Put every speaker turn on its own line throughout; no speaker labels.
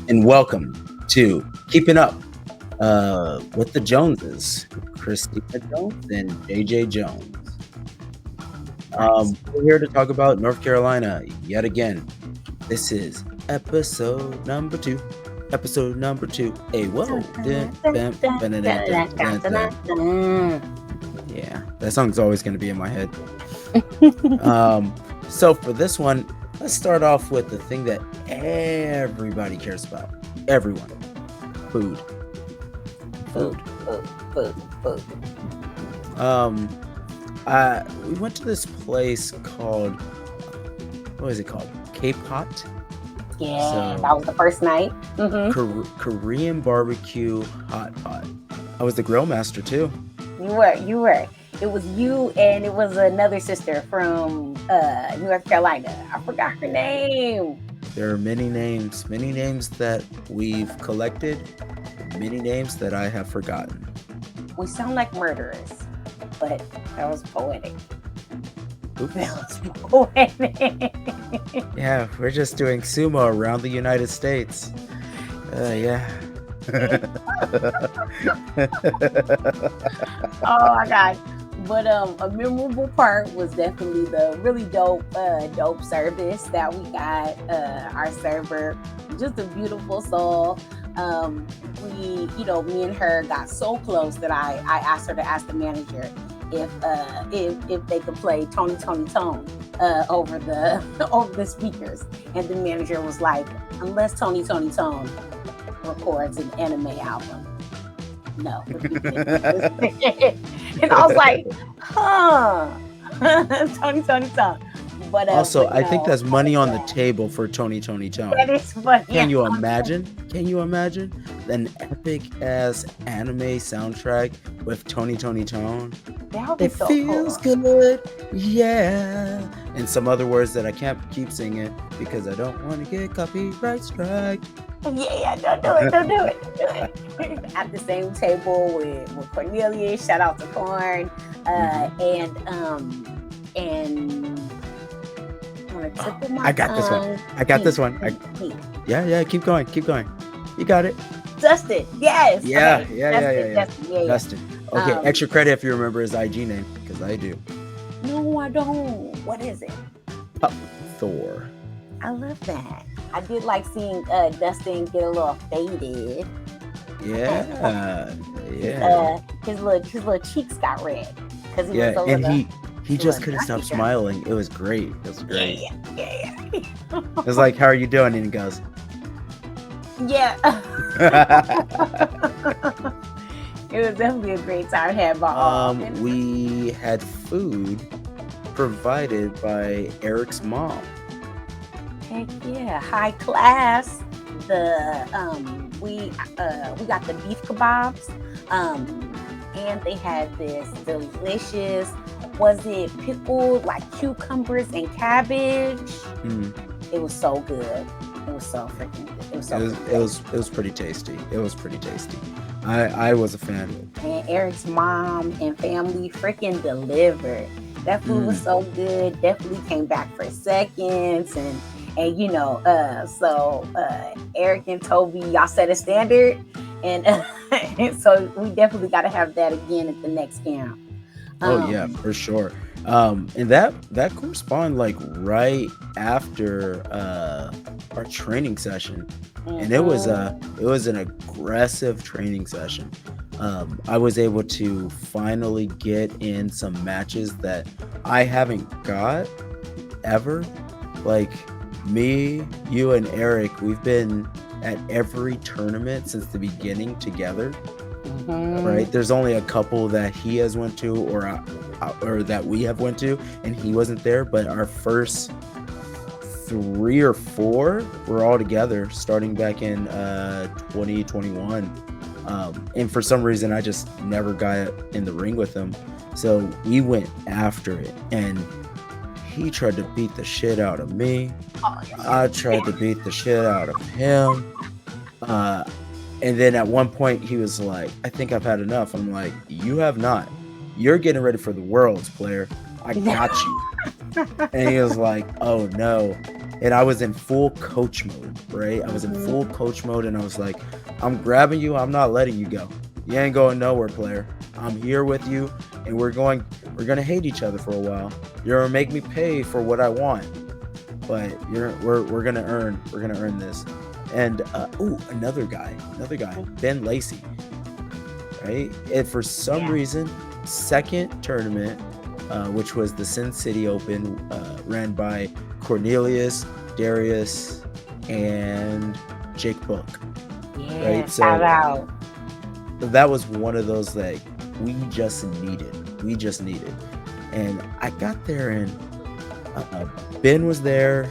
and welcome to Keeping Up with the Joneses, Christina Jones and JJ Jones.
Nice.
We're here to talk about North Carolina yet again. This is episode number two. Episode number two. Hey, whoa. Yeah, that song's always going to be in my head. So for this one, let's start off with the thing that everybody cares about. Everyone. Food.
Food.
We went to this place called, what is it called? K-Pot?
Yeah,
So-
that was the first night.
Korean barbecue hot pot. I was the grill master too.
You were. It was you and it was another sister from North Carolina. I forgot her name.
There are many names that we've collected, many names that I have forgotten.
We sound like murderers, but that was poetic.
Oops.
That was poetic.
Yeah, we're just doing sumo around the United States. Yeah.
Oh my god. But a memorable part was definitely the really dope service that we got. Our server, just a beautiful soul. Me and her got so close that I asked her to ask the manager if they could play Tony Tone over the speakers, and the manager was like, unless Tony Tone records an anime album, no. And I was like, Tony Tone. But
Also,
but
I think
no,
that's money on the table for Tony Tone.
That is funny.
Can you imagine? Can you imagine an epic ass anime soundtrack with Tony Tone?
That would be
It
so
feels
cool.
good, yeah. And some other words that I can't keep singing because I don't want to get copyright strike.
Yeah, don't do it. At the same table with Cornelius, shout out to Corn, and on the tip of my
I got this one.
tongue,
I got this one.
Pete.
Yeah, keep going. You got it.
Dustin, yes.
Yeah,
Okay,
yeah.
Dustin, yeah.
Dustin. Okay, extra credit if you remember his IG name, because I do.
No, I don't. What is it?
Thor.
I love that. I did like seeing Dustin get a little faded.
Yeah.
His little cheeks got red because he
Yeah,
was a
and
little.
he just couldn't
lucky
stop
guy.
smiling. It was great.
Yeah.
It was like, how are you doing? And he goes,
Yeah. It was definitely a great time had by all.
we had food provided by Erick's mom.
Heck yeah, high class. We got the beef kebabs, and they had this delicious. Was it pickled like cucumbers and cabbage? It was so good. It was so freaking good. It was so good.
It was pretty tasty. I was a fan.
And Erick's mom and family freaking delivered. That food was so good. Definitely came back for seconds, and so Erick and Toby, y'all set a standard, and so we definitely got to have that again at the next camp.
Oh yeah, for sure. And that corresponded like right after our training session, and it was an aggressive training session. I was able to finally get in some matches that I haven't got ever. Like me, you, and Erick, we've been at every tournament since the beginning together. Right? There's only a couple that he has went to, or that we have went to, and he wasn't there. But our first 3 or 4 were all together, starting back in 2021. And for some reason, I just never got in the ring with him. So we went after it, and he tried to beat the shit out of me. I tried to beat the shit out of him. And then at one point he was like, I think I've had enough. I'm like, you have not. You're getting ready for the Worlds, player. I got you. And he was like, oh no. and I was in full coach mode, right? I was in
Mhm.
full coach mode, and I was like, I'm grabbing you. I'm not letting you go. You ain't going nowhere, player. I'm here with you, and we're gonna hate each other for a while. You're gonna make me pay for what I want, but we're gonna earn this. And another guy, Ben Lacey, right? And for some
Yeah.
reason, second tournament, which was the Sin City Open, ran by Cornelius, Darius, and Jake Book,
Yeah.
right?
Shout
So
out.
that was one of those like we just needed. We just needed. And I got there, and uh, Ben was there.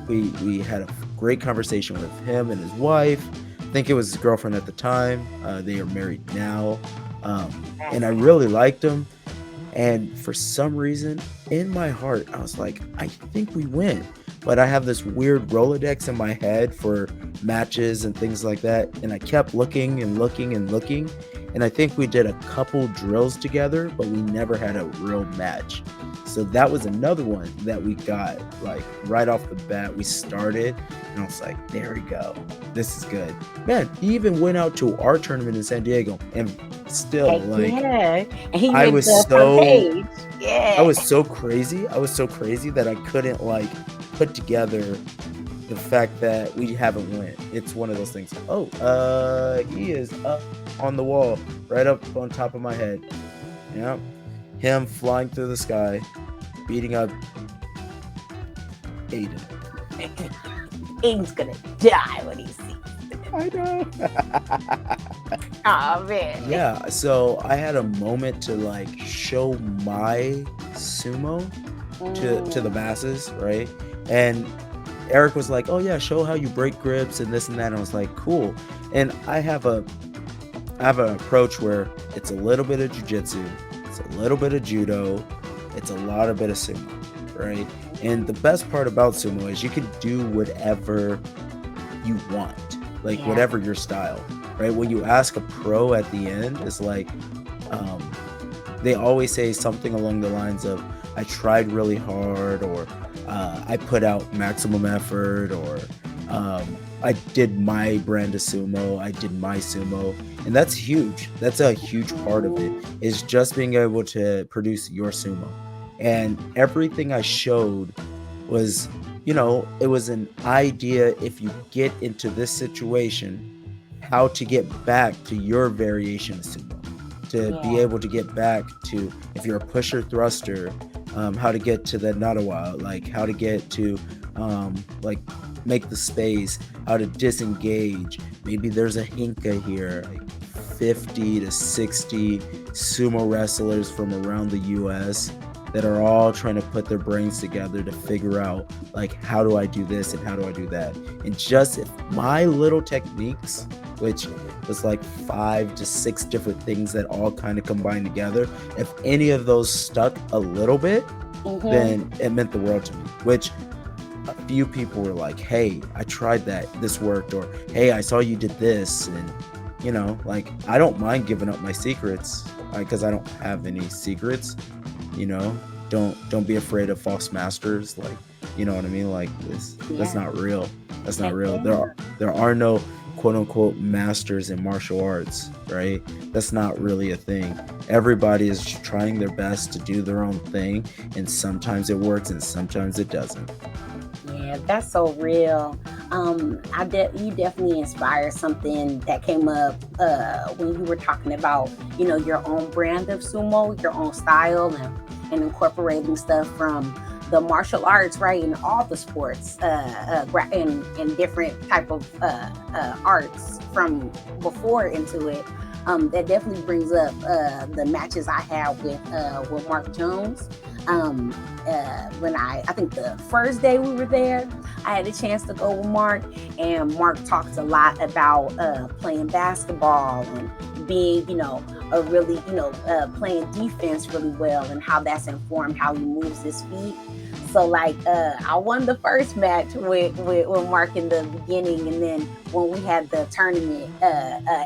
We had a great conversation with him and his wife. I think it was his girlfriend at the time. They are married now, and
That's
I really liked him. And for some reason, in my heart, I was like, I think we win. But I have this weird Rolodex in my head for matches and things like that. And I kept looking and looking and looking. And I think we did a couple drills together, but we never had a real match. So that was another one that we got like right off the bat. We started, and I was like, there we go. This is good. Man, he even went out to our tournament in San Diego, and still
heck
like
yeah. And he
I
went
was
to front
so
page.
I
Yeah.
was so crazy. I was so crazy that I couldn't like put together the fact that we haven't won. It's one of those things. Oh, he is up on the wall, right up on top of my head. Yeah, him flying through the sky, beating up Aiden.
He's gonna die when he sees.
I know.
Oh man.
Yeah, so I had a moment to like show my sumo to the masses, right? And Erick was like, "Oh yeah, show how you break grips and this and that." And I was like, "Cool." And I have an approach where it's a little bit of jujitsu, it's a little bit of judo, it's a lot of bit of sumo, right? And the best part about sumo is you can do whatever you want, like
Yeah.
whatever your style, right? When you ask a pro at the end, it's like um, they always say something along the lines of, I tried really hard, or I put out maximum effort, or I did my brand of sumo, I did my sumo. And that's huge. That's a huge part of it, is just being able to produce your sumo. And everything I showed was, it was an idea if you get into this situation, how to get back to your variation of sumo, to be
Yeah.
able to get back to, if you're a pusher thruster, how to get to the nadawa, like how to get to like make the space, how to disengage. Maybe there's a hinka here, like 50 to 60 sumo wrestlers from around the US that are all trying to put their brains together to figure out like, how do I do this and how do I do that. And just if my little techniques, which was like 5 to 6 different things that all kind of combined together, if any of those stuck a little bit,
Mhm.
then it meant the world to me. Which a few people were like, hey, I tried that, this worked, or hey, I saw you did this. And like, I don't mind giving up my secrets, because I don't have any secrets. Don't be afraid of false masters, like, you know what I mean, like that's
Yeah.
not real. That's not
Heck
real.
yeah.
There are no quote unquote masters in martial arts, right? That's not really a thing. Everybody is trying their best to do their own thing, and sometimes it works and sometimes it doesn't.
Yeah, that's so real. You definitely inspired something that came up when you were talking about, your own brand of sumo, your own style, and incorporating stuff from the martial arts, right, and all the sports, and different type of arts from before into it. That definitely brings up the matches I had with Mark Jones. When I think the first day we were there, I had a chance to go with Mark, and Mark talks a lot about playing basketball and being, a really, playing defense really well, and how that's informed how he moves his feet. So like, I won the first match with Mark in the beginning, and then when we had the tournament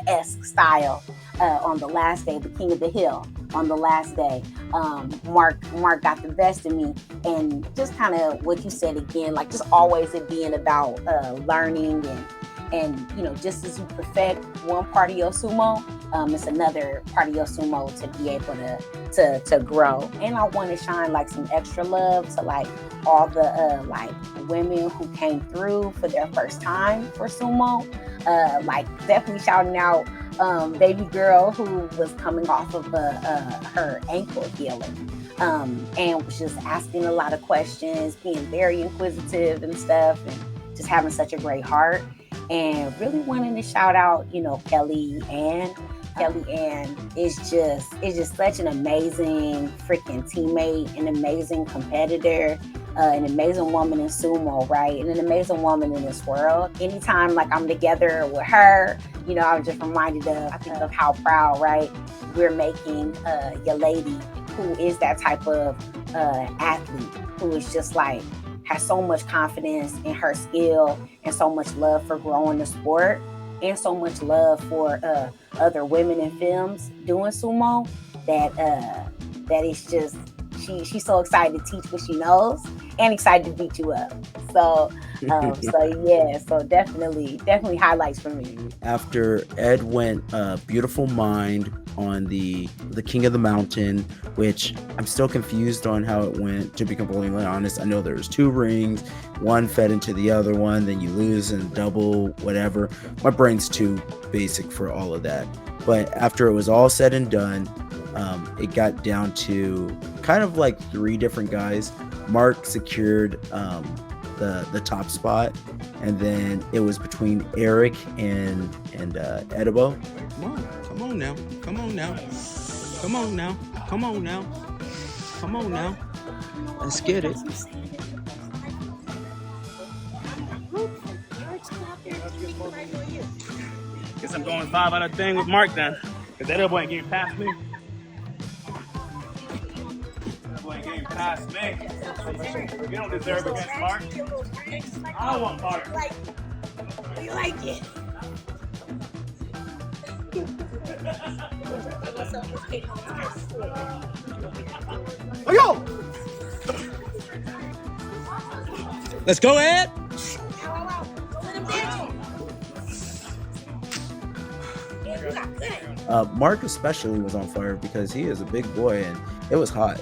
esque style on the last day, the King of the Hill. on the last day. Mark got the best of me, and just kind of what you said again, like just always it being about learning and just as you perfect one part of your sumo, it's another part of your sumo to be able to grow. And I want to shine like some extra love to like all the like women who came through for their first time for sumo. Like definitely shouting out baby girl who was coming off of her ankle healing. And was just asking a lot of questions, being very inquisitive and stuff, and just having such a great heart. And really wanting to shout out, Kelly Ann. Kelly Ann is just such an amazing freaking teammate, an amazing competitor, an amazing woman in sumo, right? And an amazing woman in this world. Anytime like I'm together with her, I'm just reminded of how proud, right, we're making your lady who is that type of athlete who is just like has so much confidence in her skill and so much love for growing the sport and so much love for other women in films doing sumo that it's just she's so excited to teach what she knows and excited to beat you up. So so definitely highlights for me.
After Ed went Beautiful Mind on the King of the Mountain, which I'm still confused on how it went, to be completely honest. I know there's 2 rings, one fed into the other one, then you lose and double whatever. My brain's too basic for all of that. But after it was all said and done, it got down to kind of like 3 different guys. Mark secured the top spot, and then it was between Erick and Edibo.
Come on now. Let's get it.
Guess I'm going 5 out of thing with Mark then, because that other boy ain't getting past me. Past me. You don't deserve against Mark. I want Mark.
You like it?
Oh, yo! Let's go, Ed.
Mark especially was on fire because he is a big boy and it was hot.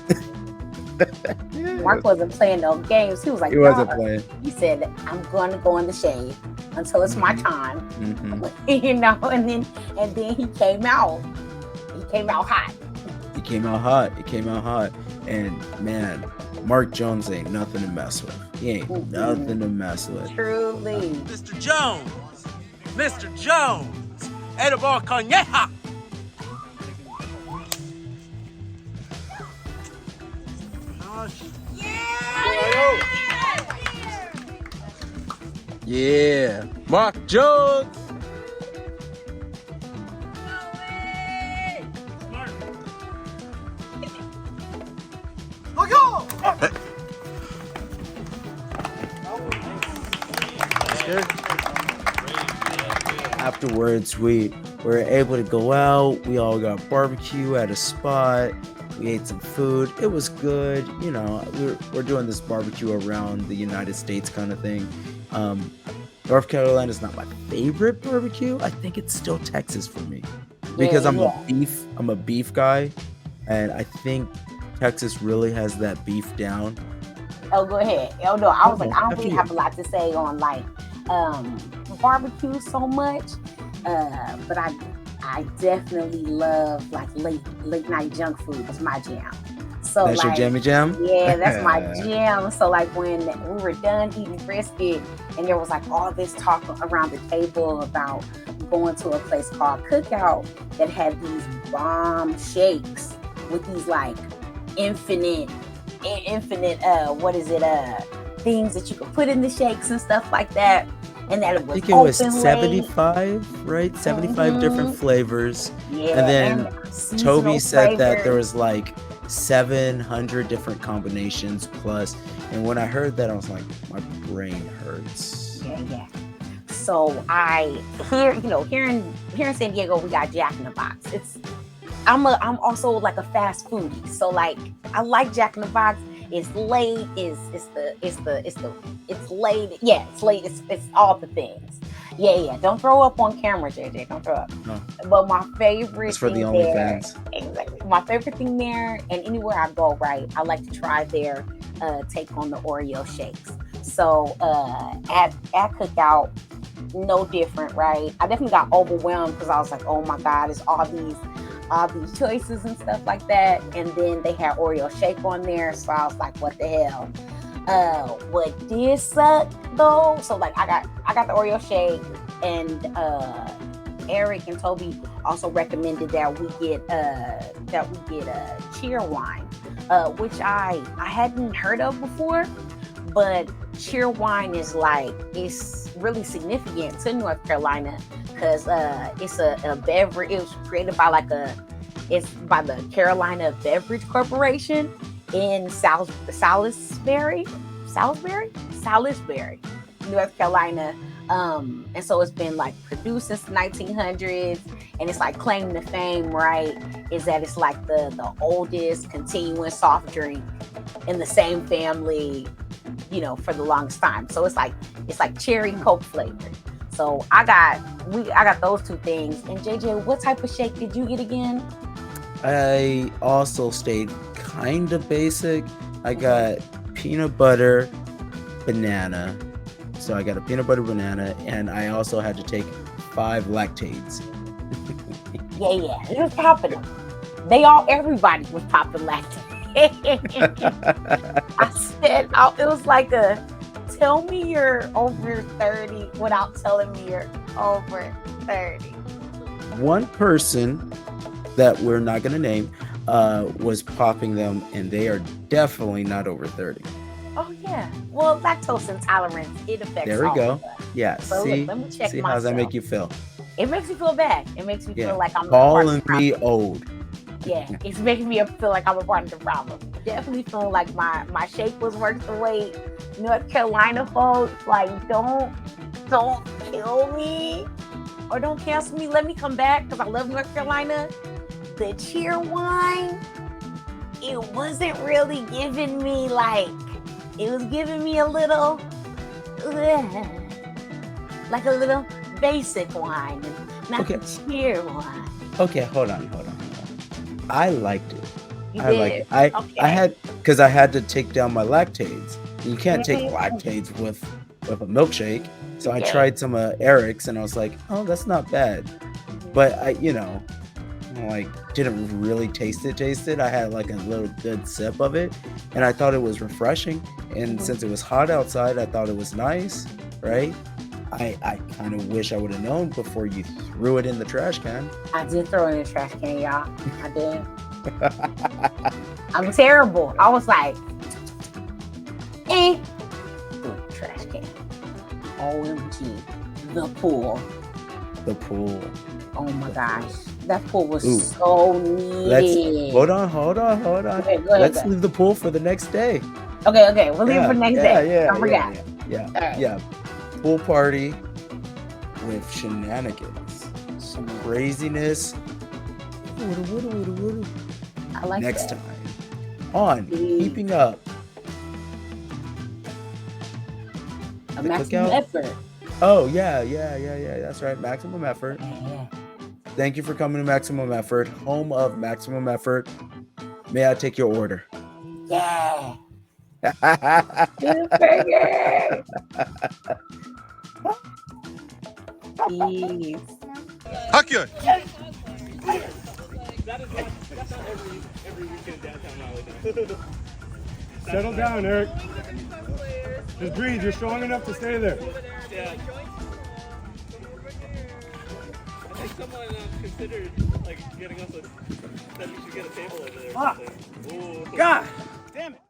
Mark wasn't playing no games. He was like,
he wasn't playing.
He said, I'm going to go in the shade until it's my time. And then he came out. He came out hot. And man, Mark Jones ain't nothing to mess with. He ain't nothing to mess with. Truly.
Mr. Jones. Edible Conyeja. Yeah, Mark Jones.
Afterwards, we were able to go out. We all got barbecue at a spot. We ate some food. It was good. We're doing this barbecue around the United States kind of thing. North Carolina is not my favorite barbecue. I think it's still Texas for me because I'm a beef guy, and I think Texas really has that beef down.
Oh, go ahead. Oh no, I was like, I don't really have a lot to say on like barbecue so much, but I definitely love like late night junk food. That's my jam. So
that's
like,
your jammy jam?
Yeah, that's my jam. So like when we were done eating brisket and there was like all this talk around the table about going to a place called Cookout that had these bomb shakes with these like infinite things that you could put in the shakes and stuff like that. And that it was, I think it was
75, right? 75 different flavors.
Yeah,
and then Toby said
flavors.
that there was like 700 different combinations plus. And when I heard that, I was like, my brain hurts.
Yeah. So here in San Diego, we got Jack in the Box. I'm also like a fast foodie. So like I like Jack in the Box. It's late. It's late. Yeah, it's late. It's all the things. Yeah. Don't throw up on camera, JJ. Don't throw up.
No,
But my favorite
it's for the
thing there,
OnlyFans.
exactly. My favorite thing there, and anywhere I go, right, I like to try their take on the Oreo shakes. So at Cookout, no different, right? I definitely got overwhelmed because I was like, oh my God, it's all these choices and stuff like that. And then they had Oreo shake on there, so I was like, what the hell? What did suck though? So like I got the Oreo shake, and Erick and Toby also recommended that we get cheer wine, which I hadn't heard of before. But cheer wine is like, it's really significant to North Carolina because it's a beverage. It was created by it's by the Carolina Beverage Corporation in Salisbury, North Carolina. And so it's been like produced since the 1900s, and it's like claim to fame, right? Is that it's like the oldest continuous soft drink in the same family, you know, for the longest time. So it's like cherry Coke flavored. So I got those two things. And JJ, what type of shake did you get again?
I also stayed kind of basic. I got peanut butter banana. So I got a peanut butter banana, and I also had to take 5 lactates.
Yeah, it was popping them. Everybody was popping lactates. I said, it was like tell me you're over 30 without telling me you're over 30.
One person that we're not going to name was popping them, and they are definitely not over 30.
Oh yeah. Well, lactose intolerance, it affects.
There we
all
go.
of us.
Yeah.
So
see,
look, let me check
see
myself.
how does that make you feel?
It makes me feel bad. It makes me feel like I'm
calling me old.
Yeah, it's making me feel like I'm a part of the problem. Definitely feeling like my shake was worth the wait. North Carolina folks, like don't kill me or don't cancel me. Let me come back because I love North Carolina. The cheer wine, it wasn't really giving me it was giving me a little like a little basic wine, not the cheer wine.
Okay, hold on. I liked it.
You
I
did?
like it. I had, because I had to take down my lactates. You can't take
Mhm.
lactates with a milkshake. So I tried some Erick's, and I was like, oh, that's not bad. But I, didn't really taste it. I had like a little good sip of it, and I thought it was refreshing. And since it was hot outside, I thought it was nice, right? I kind of wish I would have known before you threw it in the trash can.
I did throw it in the trash can, y'all. I did. I'm terrible. I was like, threw it in the trash can. OMG. The pool.
Oh
my gosh. That pool was so needed.
Hold on.
Go ahead.
Let's leave the pool for the next day.
Okay. We'll leave it for the next day. Don't forget.
Yeah. Pool party with shenanigans, some craziness.
I like
next
that.
time on Keeping Up.
A maximum effort.
Oh, yeah. That's right. Maximum Effort.
Yeah.
Thank you for coming to Maximum Effort, home of Maximum Effort. May I take your order?
Yeah. Cheeseburger. Jeez.
Hakyo.
That's not every weekend downtown Raleigh. Settle down, Erick. Just breathe. You're strong enough to stay there. Yeah. I think someone considered getting us that we should get a table over there. God damn it.